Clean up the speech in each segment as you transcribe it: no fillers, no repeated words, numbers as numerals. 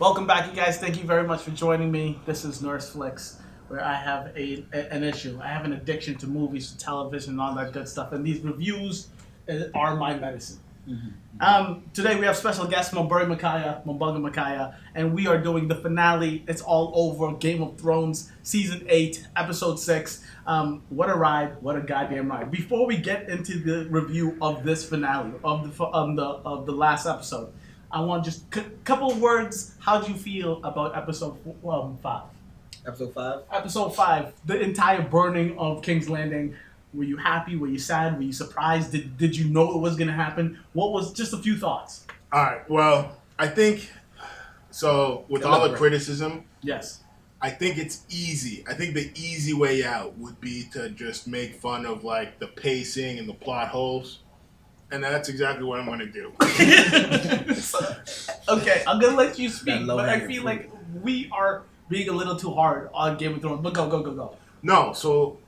Welcome back, you guys. Thank you very much for joining me. This is Nurse Flicks, where I have an issue. I have an addiction to movies, to television, and all that good stuff. And these reviews are my medicine. Today we have special guest Mbunga Makaya, and we are doing the finale. It's all over. Game of Thrones, Season 8, Episode 6. What a ride! What a goddamn ride! Before we get into the review of this finale of the last episode, I want just a couple of words. How do you feel about Episode 5? Episode 5? Episode 5, the entire burning of King's Landing. Were you happy? Were you sad? Were you surprised? Did you know it was going to happen? What was just a few thoughts? All right. Well, I think so. With all the criticism, yes, I think it's easy. I think the easy way out would be to just make fun of like the pacing and the plot holes, and that's exactly what I'm going to do. Okay, I'm going to let you speak, but I feel like we are being a little too hard on Game of Thrones. But go. No, so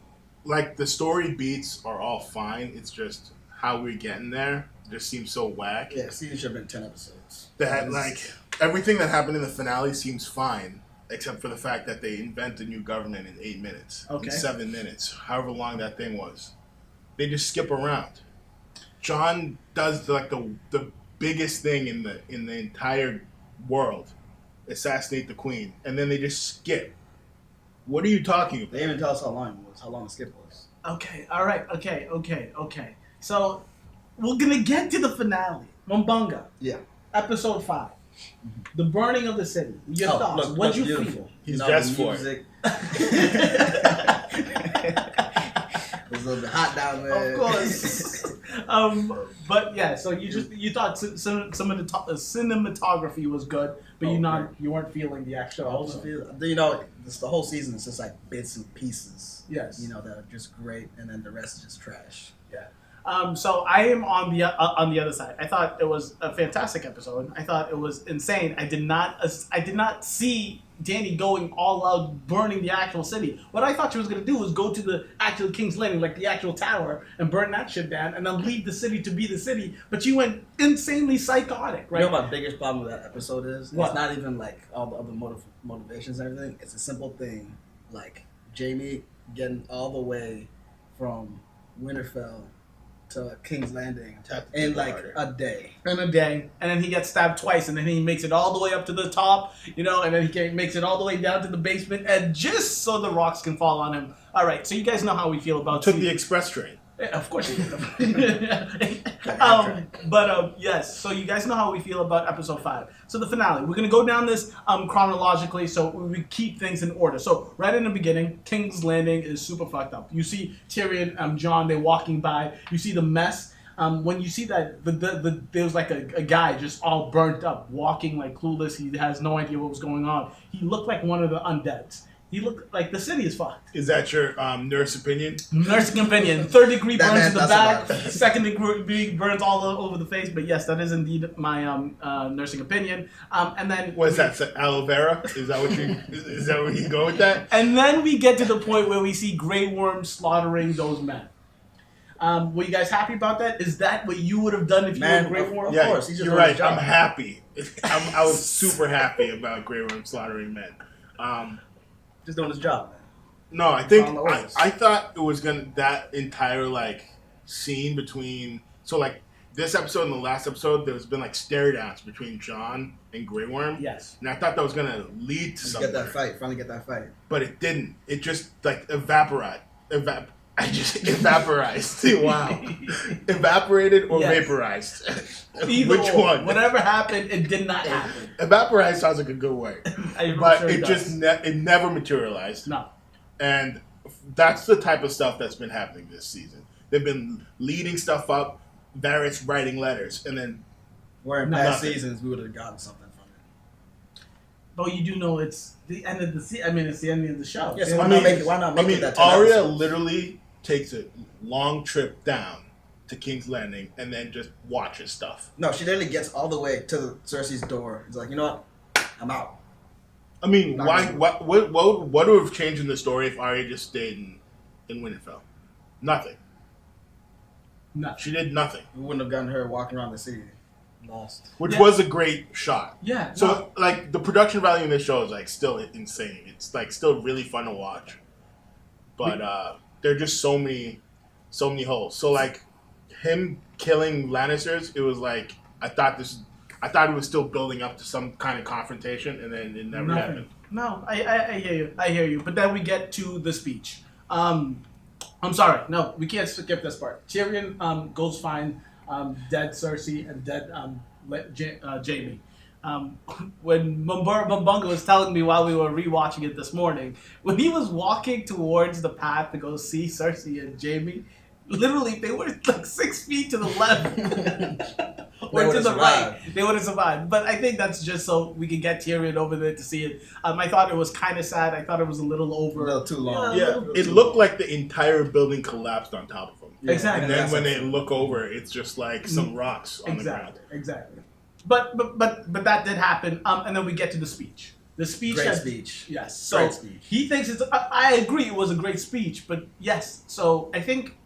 like the story beats are all fine. It's just how we're getting there just seems so whack. Yeah, season should have been 10 episodes. That like everything that happened in the finale seems fine, except for the fact that they invent a new government in 8 minutes, okay, in 7 minutes, however long that thing was. They just skip around. Jon does like the biggest thing in the entire world, assassinate the queen, and then they just skip. What are you talking about? They didn't even tell us how long it was, how long the skip was. Okay, all right, okay. So we're gonna get to the finale, Mbunga. Yeah. Episode 5, the burning of the city. Your thoughts? Look, What'd you beautiful. feel? He's dressed for it. It was a little bit hot down there. Of course. But yeah, so you thought some of the cinematography was good, but you weren't feeling the actual episode. The whole season is just like bits and pieces. Yes. That are just great, and then the rest is just trash. Yeah. So I am on the other side. I thought it was a fantastic episode. I thought it was insane. I did not see Dany going all out, burning the actual city. What I thought she was going to do was go to the actual King's Landing, like the actual tower, and burn that shit down, and then leave the city to be the city. But she went insanely psychotic, right? You know what my biggest problem with that episode is? What? It's not even like all the other motivations and everything. It's a simple thing, like Jaime getting all the way from Winterfell to King's Landing in like a day. And then he gets stabbed twice, and then he makes it all the way up to the top, and then he makes it all the way down to the basement, and just so the rocks can fall on him. All right, so you guys know how we feel about Took the express train. Of course you do. Yes, so you guys know how we feel about episode 5. So the finale, we're going to go down this chronologically, so we keep things in order. So right in the beginning, King's Landing is super fucked up. You see Tyrion, Jon, they're walking by. You see the mess. When you see that, there was like a guy just all burnt up, walking like clueless. He has no idea what was going on. He looked like one of the undeads. He looked like the city is fucked. Is that your nurse opinion? Nursing opinion. 3rd degree burns to the back. About 2nd degree burns all over the face. But yes, that is indeed my nursing opinion. And then What is that? Aloe vera? Is that what you? Is that where you go with that? And then we get to the point where we see Grey Worm slaughtering those men. Were you guys happy about that? Is that what you would have done if you were Grey Worm? Yeah, Of course. He's just you're doing right. his job. I'm happy. I was super happy about Grey Worm slaughtering men. Just doing his job, man. No, I think On the orders. I thought it was that entire like scene between this episode and the last episode. There's been like stare downs between Jon and Grey Worm. Yes. And I thought that was gonna lead to something. Finally get that fight. But it didn't. It just like evaporated. I just evaporized. Wow. Evaporated or Yes. vaporized? Either Which or. one? Whatever happened, it did not happen. Evaporized sounds like a good word. I'm But sure it does. just it never materialized. No. And that's the type of stuff that's been happening this season. They've been leading stuff up, Varys writing letters, and then Where in past seasons we would have gotten something from it. But you do know it's the end of the season. I mean, it's the end of the show. Yes, why not make it that 10 Arya episodes? literally takes a long trip down to King's Landing and then just watches stuff. No, she literally gets all the way to Cersei's door. It's like, you know what? I'm out. I mean, what would have changed in the story if Arya just stayed in Winterfell? Nothing. No. She did nothing. We wouldn't have gotten her walking around the city. Lost. which was a great shot. Yeah. So like the production value in this show is like still insane. It's like still really fun to watch, but there are just so many holes. So like him killing Lannisters, it was like I thought it was still building up to some kind of confrontation, and then it never happened. No, I hear you. I hear you. But then we get to the speech. I'm sorry. No, we can't skip this part. Tyrion goes find dead Cersei and dead Jaime. When Mbunga was telling me while we were rewatching it this morning, when he was walking towards the path to go see Cersei and Jaime, literally they were like 6 feet to the left. Or to the right, they would have survived. But I think that's just so we can get Tyrion over there to see it. I thought it was kind of sad. I thought it was a little too long. Yeah, it looked like the entire building collapsed on top of him. Yeah, exactly. And then when they look over, it's just like some rocks on the ground. Exactly. But that did happen. And then we get to the speech. The speech. Great speech. Yes. So he thinks it's. I agree. It was a great speech. But yes. So I think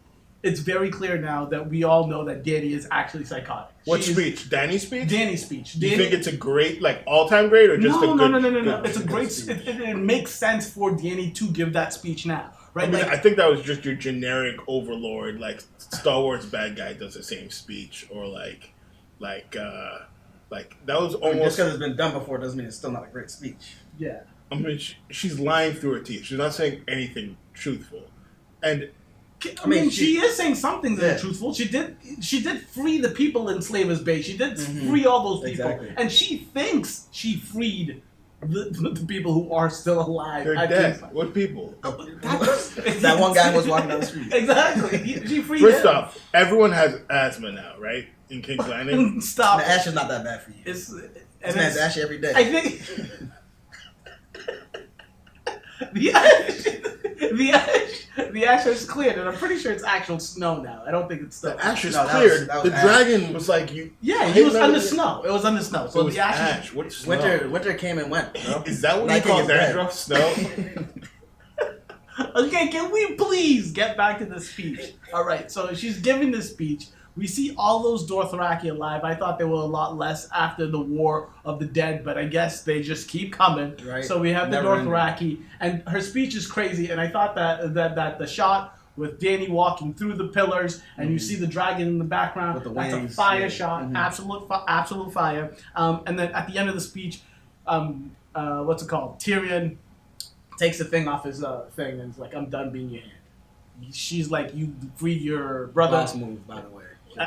it's very clear now that we all know that Dany is actually psychotic. What speech? Dany's speech? Dany's speech. Do you think it's a great, like, all-time great, or just a good... No. It's a great... It makes sense for Dany to give that speech now, right? I mean, I think that was just your generic overlord, like, Star Wars bad guy does the same speech, or, like, that was almost... Just because it's been done before doesn't mean it's still not a great speech. Yeah. I mean, she's lying through her teeth. She's not saying anything truthful. And... I mean, she is saying something that's truthful. She did free the people in Slaver's Bay. She did free all those people. Exactly. And she thinks she freed the people who are still alive. They're dead. What people? That one guy was walking down the street. Exactly. She freed First off, everyone has asthma now, right? In King's Landing? Stop. The ash is not that bad for you. This man's ashy every day. I think... The ash is cleared, and I'm pretty sure it's actual snow now. I don't think it's still. The ash is cleared. The dragon was like you. Yeah, he was under snow. It was under snow. So the ash. What's snow? Winter came and went. Bro. Is that what you call dandruff? Snow. Okay, can we please get back to the speech? All right, so she's giving the speech. We see all those Dothraki alive. I thought there were a lot less after the War of the Dead, but I guess they just keep coming. Right. So we have the Dothraki, and her speech is crazy. And I thought that the shot with Dany walking through the pillars, and you see the dragon in the background, with the wings, that's a fire shot, absolute fire. And then at the end of the speech, what's it called? Tyrion takes the thing off his thing and is like, "I'm done being your hand." She's like, "You freed your brother." Boss move, by the way.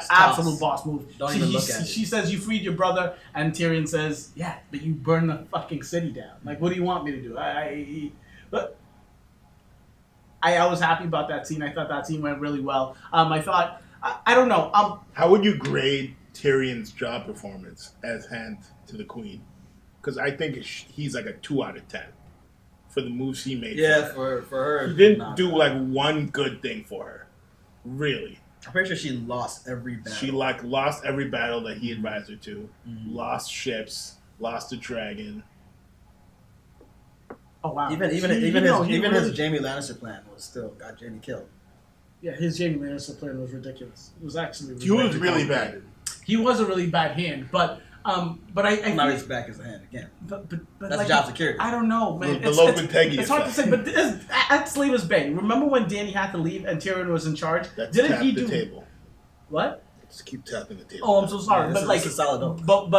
Absolute boss move. Don't even look at it. She says, "You freed your brother," and Tyrion says, "Yeah, but you burned the fucking city down. Like, what do you want me to do?" But I was happy about that scene. I thought that scene went really well. I thought, I don't know. How would you grade Tyrion's job performance as Hand to the Queen? Because I think he's like a 2 out of 10 for the moves he made. Yeah, for her. He didn't do like one good thing for her, really. I'm pretty sure she lost every battle. She lost every battle that he advised her to. Lost ships, lost the dragon. Oh wow! Even his Jaime Lannister plan was still got Jaime killed. Yeah, his Jaime Lannister plan was ridiculous. It was actually he was really bad. He was a really bad hand, but I now he's back as a hand again. But that's like, job security. I don't know, man. It's hard to say, but at Slaver's Bay, remember when Dany had to leave and Tyrion was in charge? Didn't he do the table? What? Just keep tapping the table. Oh, I'm so sorry, yeah, but like, it's a solid oak. But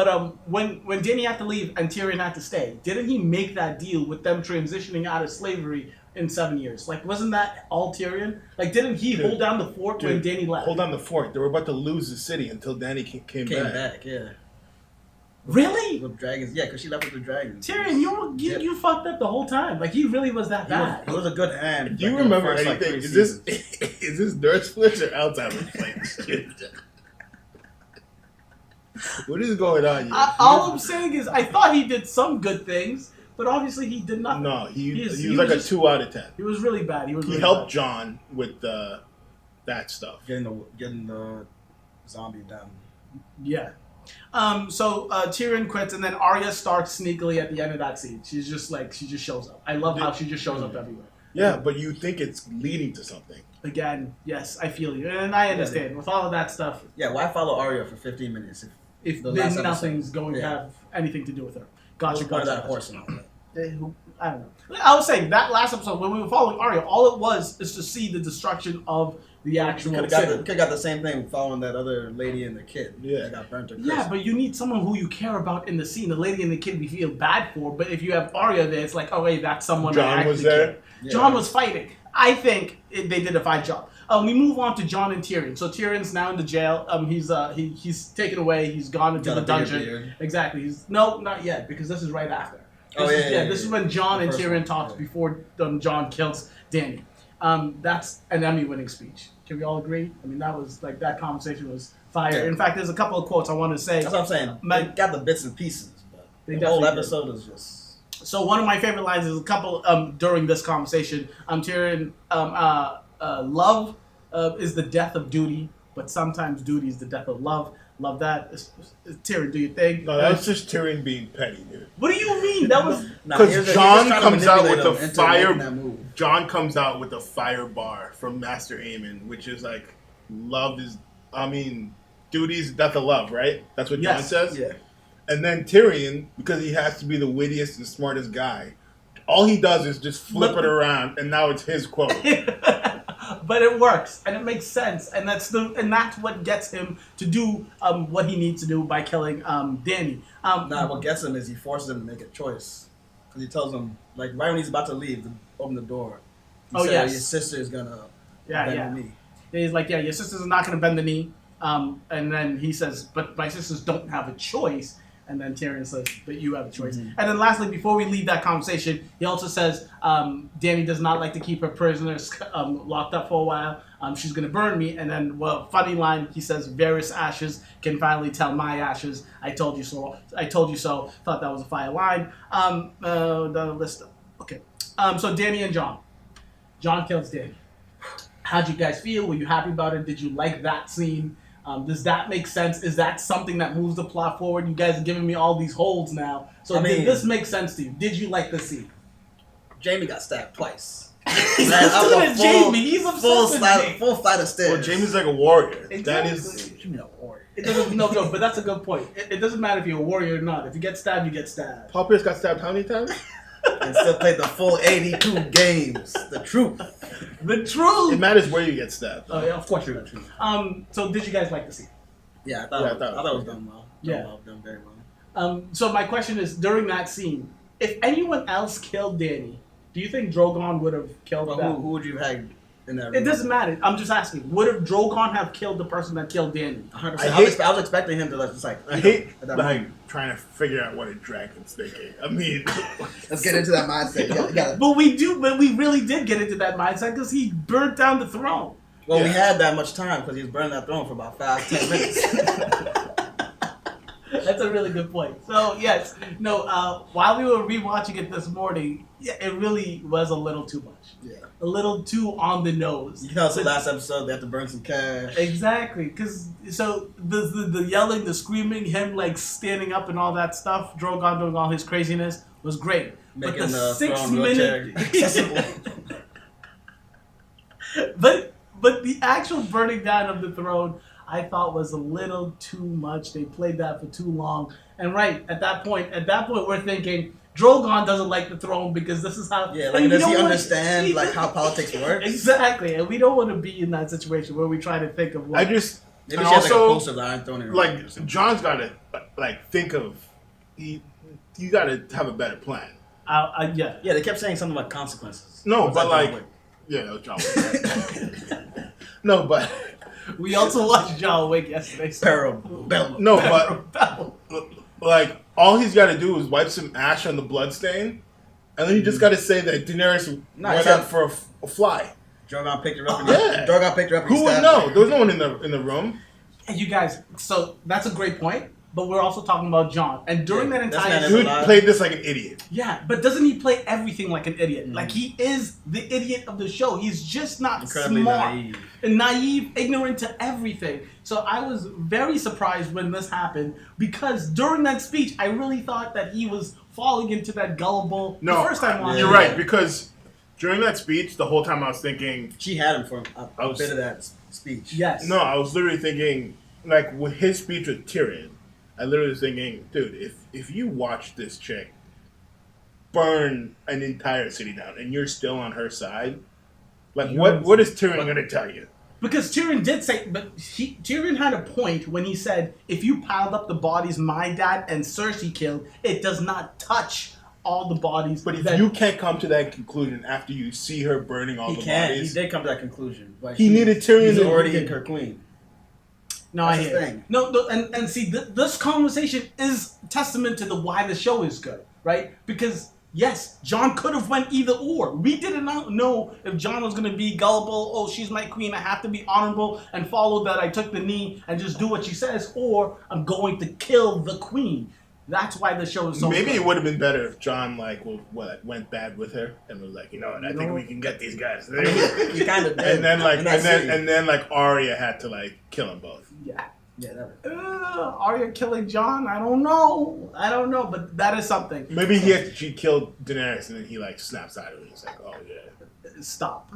when Dany had to leave and Tyrion had to stay, didn't he make that deal with them transitioning out of slavery in 7 years? Like, wasn't that all Tyrion? Like, didn't he hold down the fort when Dany left? Hold down the fort. They were about to lose the city until Dany came back. Yeah. Really? With dragons, yeah, because she left with the dragons. Tyrion, you fucked up the whole time. Like, he really was that bad. He was a good hand. Do you remember anything? Is this Nurse Flicks or Alzheimer's Flicks? What is going on here? All I'm saying is, I thought he did some good things, but obviously he did not. No, he was like a 2 out of 10. He was really bad. He helped Jon with that stuff. Getting the zombie down. Yeah. So Tyrion quits, and then Arya starts sneakily at the end of that scene. She just shows up. I love how she just shows up everywhere. Yeah, but you think it's leading to something. Again, yes, I feel you, and I understand with all of that stuff. Yeah, why follow Arya for 15 minutes if The then last nothing's episode. going to Yeah. have anything to do with her. Gotcha. Part of that Gotcha. horse and all that. I don't know. I was saying that last episode when we were following Arya, all it was is to see the destruction of the actual Could city. have got the same thing following that other lady and the kid. Yeah. That got burnt or Yeah, but you need someone who you care about in the scene. The lady and the kid we feel bad for, but if you have Arya there, it's like, oh wait, that's someone I John actually was there. care. Yeah. John was fighting. I think they did a fine job. We move on to Jon and Tyrion. So Tyrion's now in the jail. He's taken away. He's gone into Got the a bigger dungeon. beard. Exactly. Not yet, because this is right after. Oh, yeah. This is when Jon The and first Tyrion one, talks yeah. before Jon kills Dany. That's an Emmy-winning speech. Can we all agree? I mean, that conversation was fire. Yeah. In fact, there's a couple of quotes I want to say. That's what I'm saying. My- They got the bits and pieces, but They the whole definitely episode is just. So one of my favorite lines is a couple during this conversation. Tyrion, love is the death of duty, but sometimes duty is the death of love. Love that. Tyrion, do your thing. No, that was just Tyrion being petty, dude. What do you mean? That was Because John comes out with the That fire. move. John comes out with the fire bar from Master Aemon, which is like, duty is death of love, right? That's what John Yes. says. Yeah. And then Tyrion, because he has to be the wittiest and smartest guy, all he does is just flip it around, and now it's his quote. but it works and it makes sense, and that's what gets him to do what he needs to do by killing Dany. What gets him is he forces him to make a choice. Because he tells him, like, right when he's about to leave, to open the door. He said, yes. your sister's gonna Yeah, bend yeah. the knee. He's like, yeah, your sisters are not going to bend the knee. And then he says, but my sisters don't have a choice. And then Tyrion says, but you have a choice. Mm-hmm. And then lastly, before we leave that conversation, he also says, Dany does not like to keep her prisoners locked up for a while. She's going to burn me. And then, funny line, he says, various ashes can finally tell my ashes. I told you so. I told you so. Thought that was a fire line. The list. Okay. So Dany and Jon. Jon kills Dany. How'd you guys feel? Were you happy about it? Did you like that scene? Does that make sense? Is that something that moves the plot forward? You guys are giving me all these holds now. So did this make sense to you? Did you like the scene? Jamie got stabbed twice. He's obsessed with Jamie. He's obsessed with Jamie. Full flight of stairs. Well, Jamie's like a warrior. Exactly. That is. You mean a warrior? It doesn't. No, but that's a good point. It doesn't matter if you're a warrior or not. If you get stabbed, you get stabbed. Paul Pierce got stabbed how many times? And still played the full 82 games. The truth. The truth. It matters where you get stabbed. Oh, yeah, of course you're the truth. So did you guys like the scene? Yeah, I thought it was done well. Done very well. So my question is, during that scene, if anyone else killed Dany, do you think Drogon would have killed But them? who would you have in that room? It doesn't matter. I'm just asking. Would Drogon have killed the person that killed Dany? 100%. I I was expecting him to just like. I hate at that like moment. trying to figure out what a dragon's thinking. I mean, Let's get into that mindset. You gotta, But we really did get into that mindset because he burnt down the throne. well, we Yeah. had that much time because he was burning that throne for about 5-10 minutes. That's a really good point. So yes, no. While we were rewatching it this morning, yeah, it really was a little too much. Yeah. A little too on the nose. You can tell it's the last episode. They have to burn some cash. Exactly, because the yelling, the screaming, him like standing up and all that stuff, Drogon doing all his craziness was great. Making but the the throne wheelchair accessible. but the actual burning down of the throne, I thought was a little too much. They played that for too long. And right at that point, we're thinking Drogon doesn't like the throne because this is how. Yeah, like and does you he know what? understand like how politics works? Exactly, and we don't want to be in that situation where we try to think of. I just Maybe and she has like a also poster of the Iron Throne. in her room or like something. John's got to like think of you got to have a better plan. Yeah. Yeah, they kept saying something about consequences. No, Was but that John like Wick? yeah, John Wick. No, but We also watched John Wick yesterday. So. Parabellum. no, but like all he's got to do is wipe some ash on the bloodstain, and then you just got to say that Daenerys No, went he said- out for a fly. Drogon picked her up. Yeah. Drogon picked her up. And Who would stabbed know? her. There was no one in the room. And you guys, so that's a great point. But we're also talking about John, and during Yeah, that that's entire not Dude alive. played this like an idiot. yeah, but doesn't he play everything like an idiot? Like he is the idiot of the show. He's just not Incredibly smart, naive. and naive, ignorant to everything. So I was very surprised when this happened because during that speech, I really thought that he was falling into that gullible. No, the first time watching, you're it. right because during that speech, the whole time I was thinking, She had him for I a was- bit of that speech. Yes. no, I was literally thinking like with his speech with Tyrion, I literally was thinking, dude, if you watch this chick burn an entire city down and you're still on her side, like what is Tyrion gonna tell you? Because Tyrion did say, but Tyrion had a point when he said, if you piled up the bodies my dad and Cersei killed, it does not touch all the bodies. But if you can't come to that conclusion after you see her burning all the bodies... He did come to that conclusion. But he needed Tyrion to already her queen. No, That's I hear it. No, and see, this conversation is testament to why the show is good, right? Because... yes, Jon could have went either or. We did not know if Jon was going to be gullible, oh, she's my queen, I have to be honorable and follow that I took the knee and just do what she says, or I'm going to kill the queen. That's why the show is so Maybe good. It would have been better if Jon, went bad with her and was like, I think we can get these guys. He kind of did. And then Arya had to, kill them both. Yeah. Yeah, Arya killing Jon? I don't know, but that is something. Maybe she killed Daenerys and then he snaps out of it. He's like, oh yeah. Stop.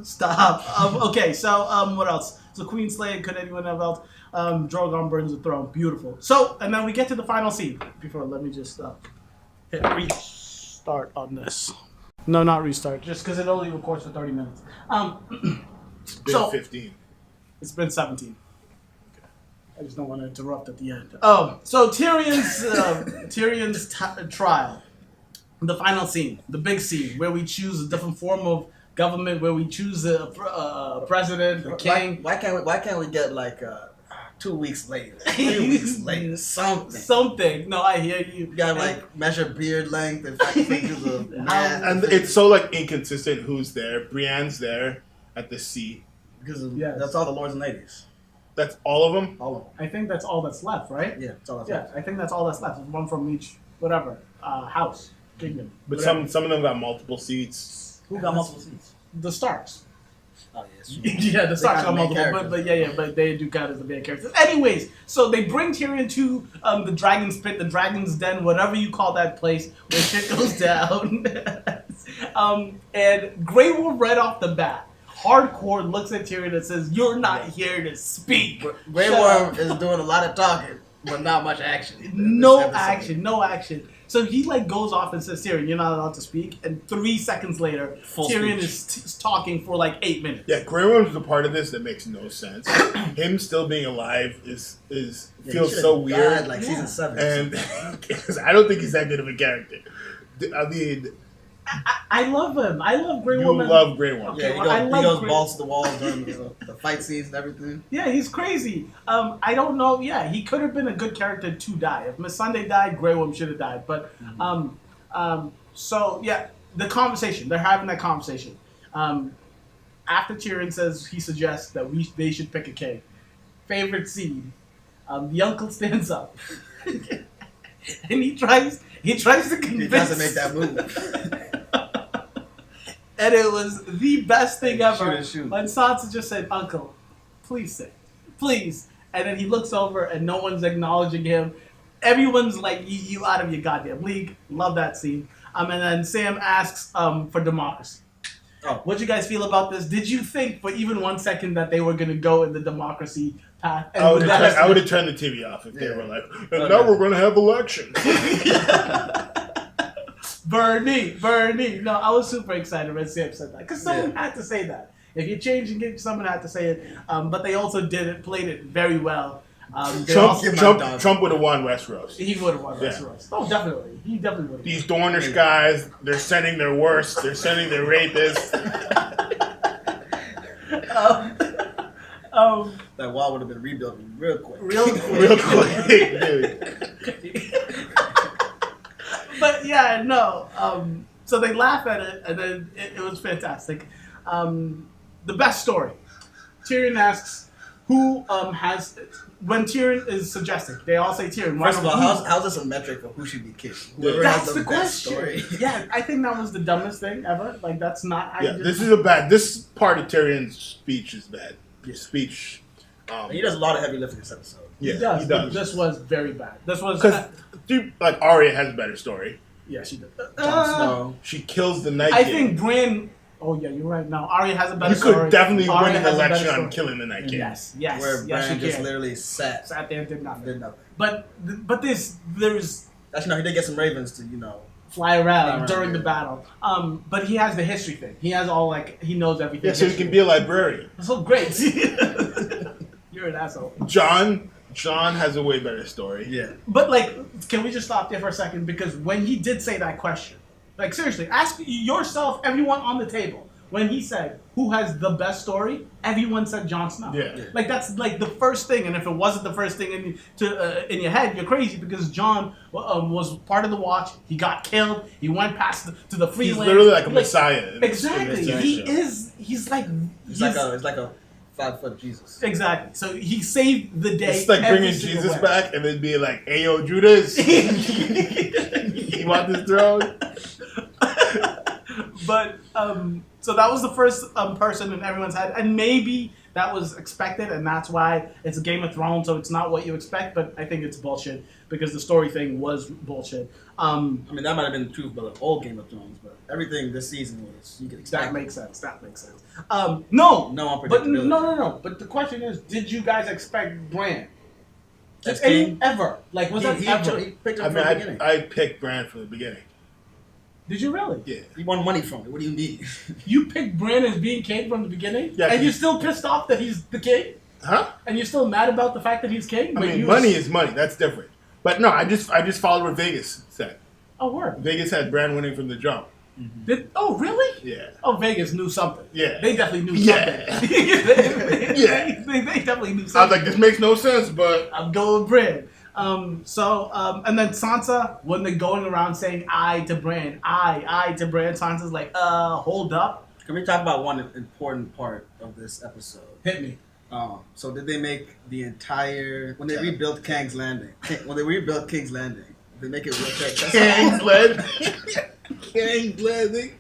Okay, so what else? So Queen Slay, could anyone have else? Drogon burns the throne. Beautiful. So, and then we get to the final scene. Before, let me just hit restart on this. No, not restart. Just because it only records for 30 minutes. It's been 15. It's been 17. I just don't want to interrupt at the end. Oh, so Tyrion's trial, the final scene, the big scene, where we choose a different form of government, where we choose a president, a king. Why can't we get 2 weeks later, 3 weeks later, something? Something. No, I hear you. You gotta measure beard length and fingers of math. And it's so inconsistent. Who's there? Brienne's there at the seat because that's all the lords and ladies. That's all of them? All of them. I think that's all that's left, right? Yeah, that's all that's left. I think that's all that's left. One from each, whatever, house, kingdom. But whatever. some of them got multiple seats. Who got multiple seats? The Starks. Oh, yes. Yeah, the Starks got multiple, but they do count as the main characters. Anyways, so they bring Tyrion to the Dragon's Pit, the Dragon's Den, whatever you call that place, where shit goes down. And Grey Wolf right off the bat, hardcore looks at Tyrion and says, "You're not here to speak." Grey Worm is doing a lot of talking, but not much action. No action. So he goes off and says, "Tyrion, you're not allowed to speak." And 3 seconds later, Tyrion is talking for 8 minutes. Yeah, Grey Worm's the part of this that makes no sense. Him still being alive feels so weird. Like season 7. And I don't think he's that good of a character. I mean, I love him. I love Grey Worm. You love Grey Worm. Okay, he goes balls to the wall during the fight scenes and everything. Yeah, he's crazy. I don't know. Yeah, he could have been a good character to die. If Miss Sunday died, Grey Worm should have died. But so yeah, the conversation. They're having that conversation. After Tyrion says he suggests that they should pick a king. Favorite scene. The uncle stands up and he tries to convince. He tries to make that move. And it was the best thing ever. Shoot. When Sansa just said, "Uncle, please say, please." And then he looks over and no one's acknowledging him. Everyone's like, you out of your goddamn league. Love that scene. And then Sam asks for democracy. Oh. What'd you guys feel about this? Did you think for even 1 second that they were going to go in the democracy path? And I would have turned the TV off if they were like, and now we're going to have elections. Bernie. No, I was super excited when Sam said that. Because someone had to say that. If you change and get someone had to say it. But they also played it very well. Trump would have won Westeros. He would have won Westeros. Oh, definitely. He definitely would have. These Dornish guys, they're sending their worst. They're sending their rapists. That wall would have been rebuilt real quick. Real quick, dude. But yeah, no. So they laugh at it, and then it was fantastic. The best story. Tyrion asks, "Who has?" When Tyrion is suggesting, they all say Tyrion. First of all, how's this a metric of who should be king? Whoever That's has the best question. Story. Yeah, I think that was the dumbest thing ever. That's not how you This part of Tyrion's speech is bad. His speech. He does a lot of heavy lifting this episode. Yeah, he does. This was very bad. This was because Arya has a better story. Yeah, she did. Jon Snow. She kills the Night I King. think Bran Oh yeah, you're right. No, Arya has a better You story. could definitely Arya win an has a better election on story. killing the Night King. Yes, Where yes, Bran she just can. literally sat Sat there and did nothing. did nothing. But there's Actually, no, he did get some ravens to fly around Fly around, during the yeah. battle. But he has the history thing. He has all he knows everything. Yeah, so he can be a librarian. So great. You're an asshole. John has a way better story. Yeah. But can we just stop there for a second? Because when he did say that question, seriously, ask yourself, everyone on the table. When he said, "Who has the best story?" Everyone said Jon Snow. Yeah. That's the first thing. And if it wasn't the first thing in your head, you're crazy because Jon was part of the Watch. He got killed. He went past to the free He's land. literally like a messiah. Exactly. He's like It's like a 5-foot Jesus. exactly. So he saved the day. It's like every bringing single Jesus way. back and then being like, "Hey, yo, Judas, you want this throne?" But so that was the first person in everyone's head, and maybe that was expected, and that's why it's Game of Thrones, so it's not what you expect. But I think it's bullshit because the story thing was bullshit. I mean, that might have been the truth, but the old Game of Thrones, but everything this season was you could expect. That makes sense. No, No but unpredictability. no. But the question is, did you guys expect Bran? As Did any king? ever was that ever? He picked him I from mean, the beginning. I picked Bran from the beginning. Did you really? Yeah. He won money from it. What do you mean? You picked Bran as being king from the beginning, Yeah, and you're still pissed off that he's the king, Huh? and you're still mad about the fact that he's king. I but mean, you money is money. That's different. But no, I just followed what Vegas said. Oh, word. Vegas had Bran winning from the jump. Oh, really? Yeah. Oh, Vegas knew something. Yeah. They definitely knew Yeah. something. Yeah. They definitely knew I was something. like, this makes no sense, but I'm going Bran. And then Sansa, when they're going around saying I to Bran, I to Bran, Sansa's like, hold up. Can we talk about one important part of this episode? Hit me. So did they make the entire when they rebuilt King's Landing? When they rebuilt King's Landing, they make it wheelchair accessible? King's Landing.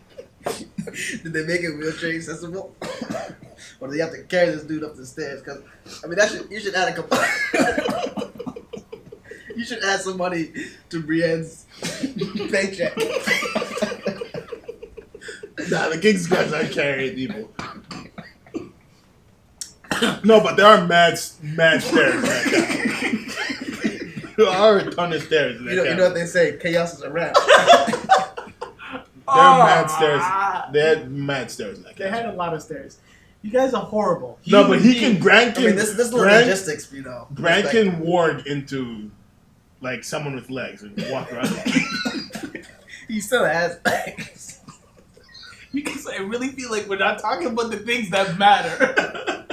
Did they make it wheelchair accessible? Or do they have to carry this dude up the stairs? Because I mean, you should add a couple. You should add some money to Brienne's paycheck. Nah, the King's guys aren't carrying people. No, but there are mad stairs in that town. There are a ton of stairs in that You town. know what they say? Chaos is around. There are mad stairs. They had mad stairs in that They had town. a lot of stairs. You guys are horrible. No, but Bran I can. mean, this is the Bran- logistics, you know. Bran Like- can warg into like someone with legs and walk around. He still has legs. You guys, I really feel like we're not talking about the things that matter.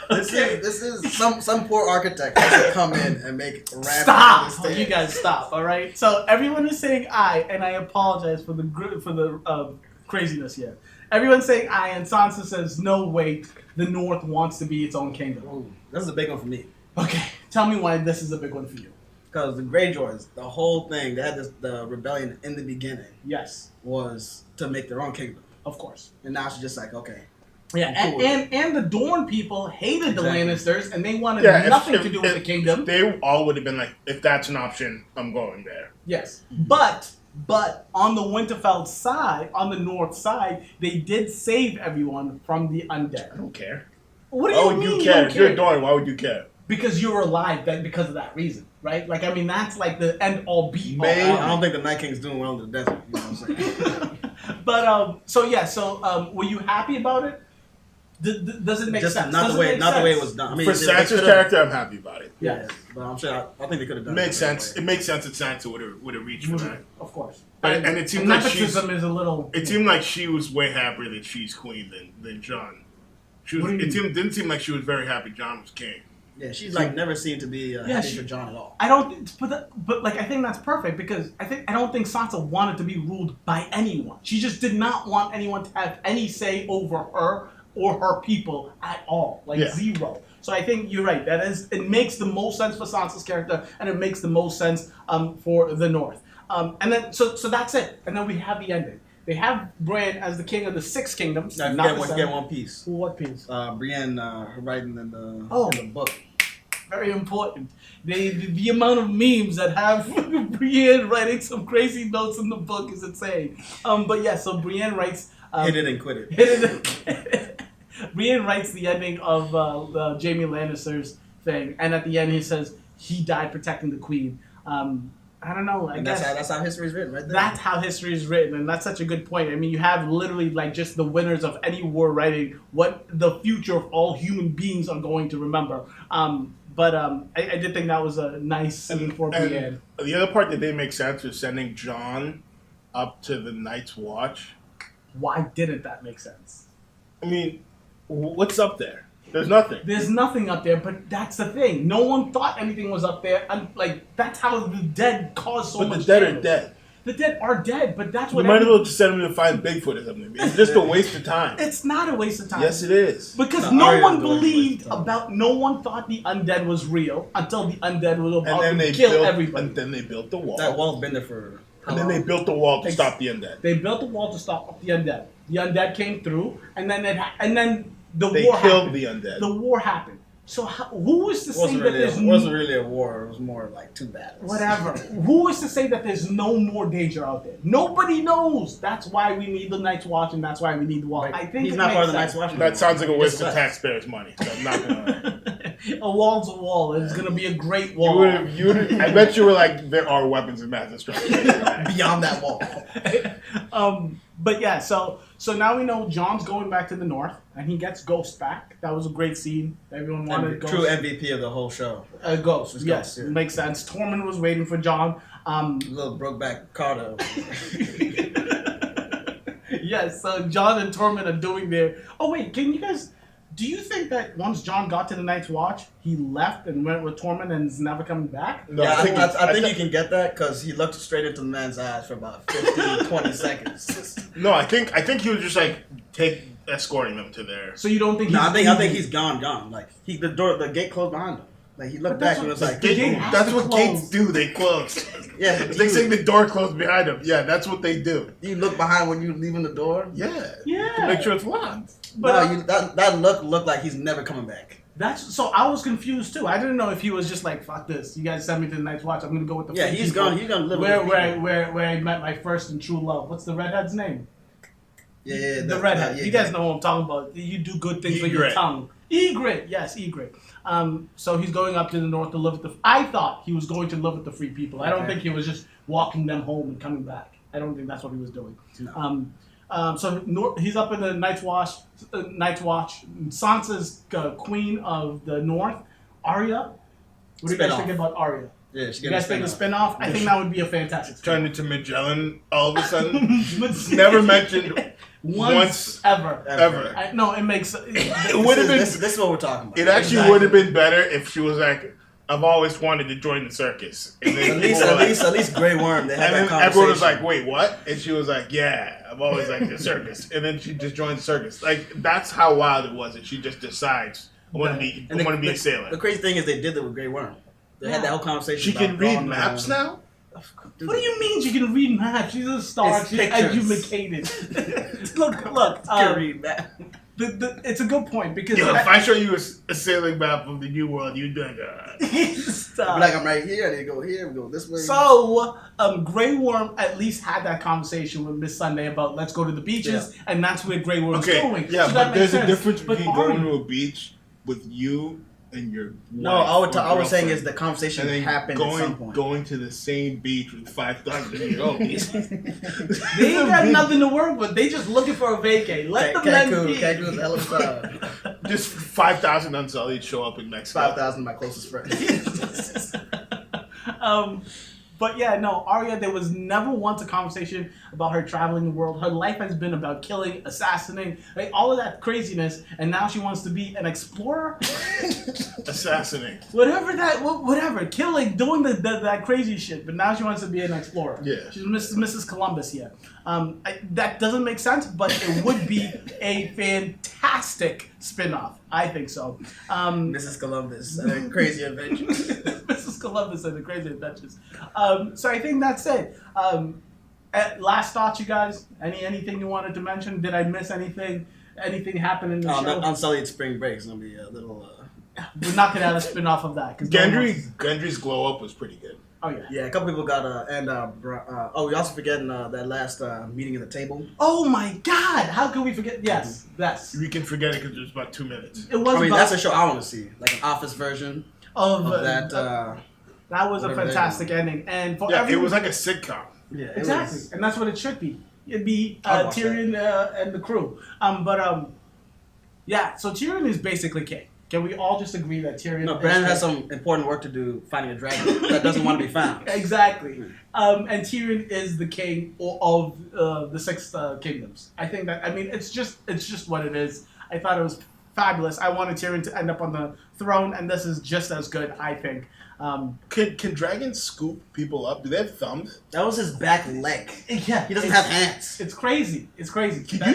This is some poor architect has to come in and make ramp. Stop! You guys stop, all right? So everyone is saying I, and I apologize for the craziness here. Everyone's saying I, and Sansa says, no, wait, the North wants to be its own kingdom. Ooh, this is a big one for me. Okay, tell me why this is a big one for you. Because the Greyjoys, the whole thing, they had the rebellion in the beginning Yes, was to make their own kingdom. of course. And now it's just like, okay. Yeah, I'm cool. and the Dorne people hated the Exactly. Lannisters, and they wanted Yeah, nothing to do with the kingdom. They all would have been like, if that's an option, I'm going there. Yes, but on the Winterfell side, on the North side, they did save everyone from the I undead. don't care. What do Why you would mean you care? don't If you're Dorne, why would you care? Because you're alive, then because of that reason, right? Like, I mean, that's like the end all be all. Maybe. I don't think the Night King's doing well in the desert. You know what I'm saying? But were you happy about it? Does it make Just sense? not Does the it way make not the way it sense? was done. I mean, For they Sansa's could've- character, I'm happy about it. Yeah, but I'm sure. I think they could have It done. makes a better sense. way. It makes sense that Sansa would have reached for that. Of course. And it seemed like nepotism is a little. It seemed like she was way happier that she's queen than Jon. She was. What do you Didn't seem like she was very happy Jon was king. Yeah, she's like never seemed to be happy for Jon at all. I don't, but I think that's perfect because I don't think Sansa wanted to be ruled by anyone. She just did not want anyone to have any say over her or her people at all, zero. So I think you're right. It makes the most sense for Sansa's character, and it makes the most sense for the North. And then so that's it. And then we have the ending. They have Bran as the king of the Six Kingdoms. Now, not you the get seven. one piece. What piece? Brienne, her writing in the book. Very important. The amount of memes that have Brienne writing some crazy notes in the book is insane. But yeah, so Brienne writes Hit it and quit it. Rewrites the ending of Jaime Lannister's thing, and at the end he says he died protecting the queen. I don't know. I guess that's how history is written, right there. That's how history is written, and that's such a good point. I mean, you have literally like just the winners of any war writing what the future of all human beings are going to remember. But I did think that was a nice scene for Brienne. The other part that didn't make sense was sending Jon up to the Night's Watch. Why didn't that make sense? I mean, what's up there? There's nothing. There's nothing up there, but that's the thing. No one thought anything was up there, and like that's how the dead cause so much. But the dead damage. are dead. The dead are dead, but that's what. You might as well just send them to find Bigfoot or something. It's just a waste of time. It's not a waste of time. Yes, it is. Because no one believed about. No one thought the undead was real until the undead was about to kill everybody. And then they built the wall. That wall's been there for. And then they built the wall to stop the undead. They built the wall to stop the undead. The undead came through, and then the they war killed happened. The undead. The war happened. So who is to say that there's it wasn't really a war. It was more like two battles. Whatever. Who is to say that there's no more danger out there? Nobody knows. That's why we need the Night's Watch, and that's why we need the wall. Right. I think he's not part of the Night's Watch. That sounds like a waste of taxpayers' money. So I'm not gonna. A wall's a wall. It's gonna be a great wall. I bet you were like, there are weapons of mass destruction beyond that wall. But yeah, so now we know Jon's going back to the north, and he gets Ghost back. That was a great scene. Everyone wanted Ghost. True MVP of the whole show. Ghost, yes, Ghost, yeah. Makes sense. Tormund was waiting for Jon. Little Brokeback Carter. Yes, so Jon and Tormund are doing their. Oh wait, can you guys? Do you think that once Jon got to the Night's Watch, he left and went with Tormund and is never coming back? No, yeah, I think you can get that because he looked straight into the man's eyes for about 15, 20 seconds. No, I think he was just like escorting them to there. So you don't think? No, I think he's gone. Like the gate closed behind him. Like he looked back and was like, "That's what gates do. They close." Yeah, they say the door closed behind him. Yeah, that's what they do. You look behind when you're leaving the door. Yeah, yeah, to make sure it's locked. But that looked like he's never coming back. That's so. I was confused too. I didn't know if he was just like, "Fuck this! You guys send me to the Night's Watch. I'm gonna go with the." Yeah, he's people. gone. He's gonna live where I met my first and true love. What's the redhead's name? Yeah, the redhead. You guys know what I'm talking about. You do good things with your tongue. Ygritte, yes, Ygritte. So he's going up to the north to live with the. I thought he was going to live with the free people. I don't think he was just walking them home and coming back. I don't think that's what he was doing. No. So he's up in the Night's Watch. Sansa's queen of the North, Arya. What do you guys think about Arya? Yeah, you guys think a spin-off? I think that would be a fantastic spin-off. Turned into Magellan all of a sudden. Never mentioned once ever. No, it makes it would have been. This is what we're talking about. It actually would have been better if she was like, "I've always wanted to join the circus." And then at least Grey Worm. They had that conversation. Everyone was like, "Wait, what?" And she was like, "Yeah, I've always liked the circus." And then she just joined the circus. Like that's how wild it was. That she just decides, "I want to be a sailor." The crazy thing is, they did that with Grey Worm. They had that whole conversation. She can read maps now? What do you mean she can read maps? She's a star. She's educated. Look. Can read maps. It's a good point because if I show you a sailing map of the New World, you'd be like, stop. Like I'm right here. They go here. We go this way. So Grey Worm at least had that conversation with Miss Sunday about let's go to the beaches, and that's where Grey Worm's going. Yeah, so but there's a difference between going to a beach with you and your wife. I was saying is the conversation happened at some point. Going to the same beach with 5,000-year-olds. They ain't got nothing to work with. They just looking for a vacay. Let them let be. Cancun's a hell of a time. Just 5,000 Unsullied show up in Mexico. 5,000 my closest friends. But yeah, no, Arya, there was never once a conversation about her traveling the world. Her life has been about killing, assassinating, like all of that craziness, and now she wants to be an explorer? Assassinate. Whatever, killing, doing that crazy shit, but now she wants to be an explorer. Yeah. She's Mrs. Columbus here. That doesn't make sense, but it would be a fantastic spin-off. I think so. Mrs. Columbus and her crazy adventures. Mrs. Columbus and the crazy adventures. So I think that's it. Last thoughts, you guys? Anything you wanted to mention? Did I miss anything? Anything happened in the show? Unsullied Spring Break is gonna be a little. We're not gonna have a spin-off of that. Gendry's glow up was pretty good. Oh yeah. Yeah, a couple people got we also forgetting that last meeting at the table. Oh my God! How can we forget? Yes, yes. We can forget it because it was about 2 minutes. It was. I mean, about, that's a show I want to see, like an Office version of that. That was a whatever they fantastic do. ending, and for Yeah, everyone, it was like a sitcom. Yeah, it exactly, was- and that's what it should be. It'd be I'd watch Tyrion and the crew. Yeah. So Tyrion is basically king. Can we all just agree that Tyrion? No, is Brandon has king? some important work to do finding a dragon that doesn't want to be found. Exactly. And Tyrion is the king of the Six Kingdoms. I think that. I mean, it's just what it is. I thought it was fabulous. I wanted Tyrion to end up on the throne, and this is just as good. I think. Can dragons scoop people up? Do they have thumbs? That was his back leg. Yeah, He doesn't have hands. It's crazy. It's crazy. Could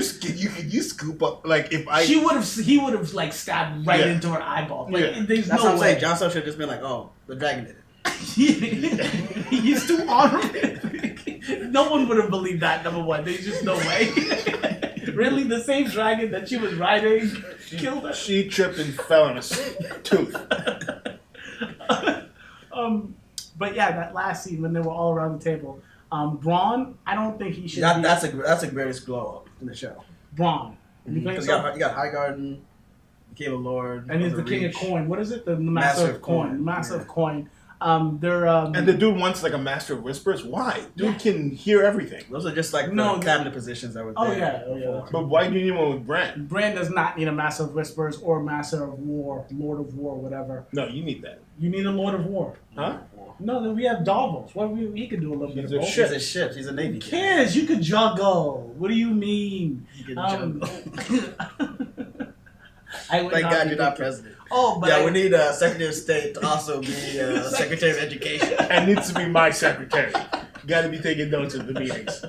you scoop up like if I? He would have like stabbed right Yeah. into her eyeball. Like, Yeah. there's That's no what I'm way. saying. Jon Snow should have just been like, "Oh, the dragon did it." He's too honorable. No one would have believed that. Number one, there's just no way. Really, the same dragon that she was riding killed her. She tripped and fell on a tooth. But yeah, that last scene when they were all around the table. Braun, I don't think he should. be That's a greatest glow up in the show. Braun. You think You so? got Highgarden, became a lord, And he's the king of coin. What is it? The master of coin. Master of coin. They're And the dude wants like a master of whispers. Why? Dude can hear everything. Those are just like No, the cabinet positions that were there. Oh yeah. before. But why do you need one with Bran? Bran does not need a master of whispers or master of war, lord of war, whatever. No, you need that. You need a lord of war. Huh? No, then we have Davos. He could do a little bit of He's a both. ship. He's a ship. He's a navy. Who cares? You could juggle. What do you mean? He can Um, juggle. I would Thank not God be you're not thinking- president. Oh, but Yeah, I- we need a Secretary of State to also be Secretary of Education. And needs to be my secretary. Got to be taking notes at the meetings.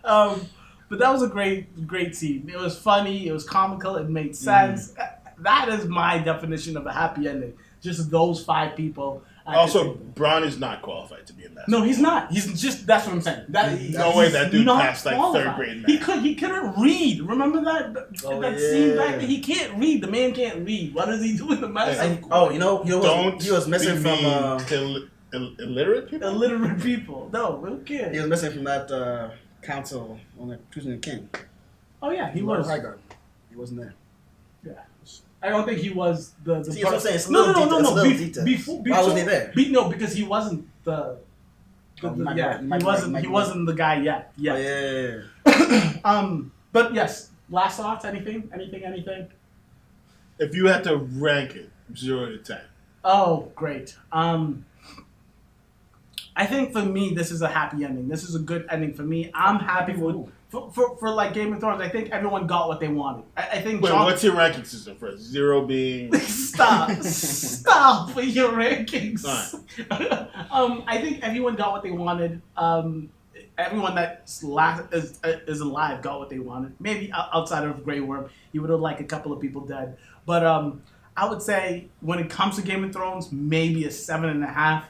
But that was a great scene. It was funny. It was comical. It made sense. That is my definition of a happy ending. Just those 5 people. at the Also, table. Braun is not qualified to be a master. No, he's not. He's just. That's what I'm saying. No way that dude not passed, like, qualified. 3rd grade math. He couldn't read. Remember that Oh, that yeah. scene back there? He can't read. The man can't read. What does he do in the master? Hey, Oh, you know, Don't he was missing be from mean to illiterate people? Illiterate people. No, who cares? he was missing from that council on choosing the king. Oh yeah, he Lord was. Highgarden. He wasn't there. Yeah. I don't think he was the. See, that's what I'm saying. It's a no, little no, no, detail- no, it's a no. little detail. Before, Why wasn't he there? No, because he wasn't the. Oh, you might be right. You might he be wasn't. right. He wasn't the guy yet. Oh, Yeah. yeah. But yes. Last thoughts? Anything? If you had to rank it 0 to 10. Oh, great. I think for me, this is a happy ending. This is a good ending for me. I'm happy with for like Game of Thrones. I think everyone got what they wanted. I think. Wait, Jon- what's your ranking system first? 0 being. Stop with your rankings. I think everyone got what they wanted. Everyone that's is alive got what they wanted. Maybe outside of Grey Worm, he would have liked a couple of people dead. But I would say when it comes to Game of Thrones, maybe a 7.5.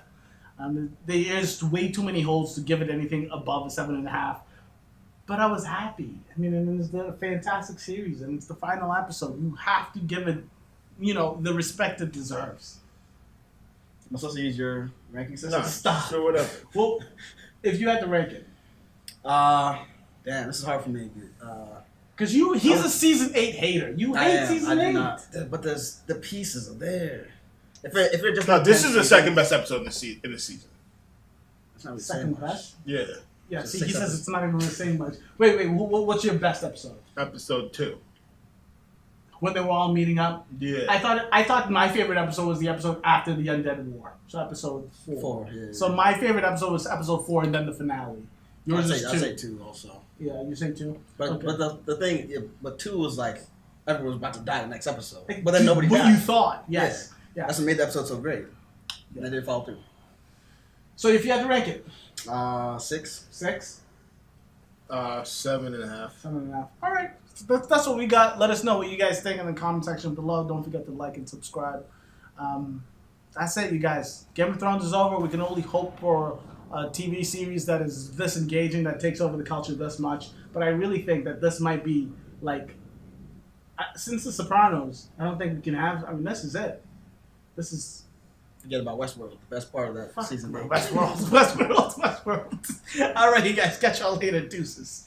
There's way too many holes to give it anything above a 7.5. But I was happy. I mean, and it's a fantastic series, and it's the final episode. You have to give it, the respect it deserves. I'm supposed to use your ranking system? No, Stop. so whatever. Well, if you had to rank it, Damn, this is hard for me. because he's a season 8 hater. You hate season 8. do not. But the pieces are there. If it just No, this is the second best episode in the season. It's not really Second saying much. best. Yeah. Yeah. It's See, six he says episodes. it's not even really saying much. Wait. What's your best episode? Episode 2. When they were all meeting up. Yeah. I thought my favorite episode was the episode after the Undead War. So episode 4. Yeah. So my favorite episode was episode 4 and then the finale. Yours is 2. I'd say 2 also. Yeah, you say 2. But Okay. but the thing, but 2 was like everyone was about to die the next episode. But then nobody What died. you thought? Yes. Yeah. That's what made the episode so great. And they didn't follow through. So if you had to rank it, 6. 6. 7.5. 7.5. All right. That's what we got. Let us know what you guys think in the comment section below. Don't forget to like and subscribe. That's it, you guys. Game of Thrones is over. We can only hope for a TV series that is this engaging, that takes over the culture this much. But I really think that this might be like, since The Sopranos, I don't think we can have. I mean, this is it. This is Forget about Westworld. The best part of that Fuck, season. bro. 8. Westworld. All right, you guys. Catch y'all later. Deuces.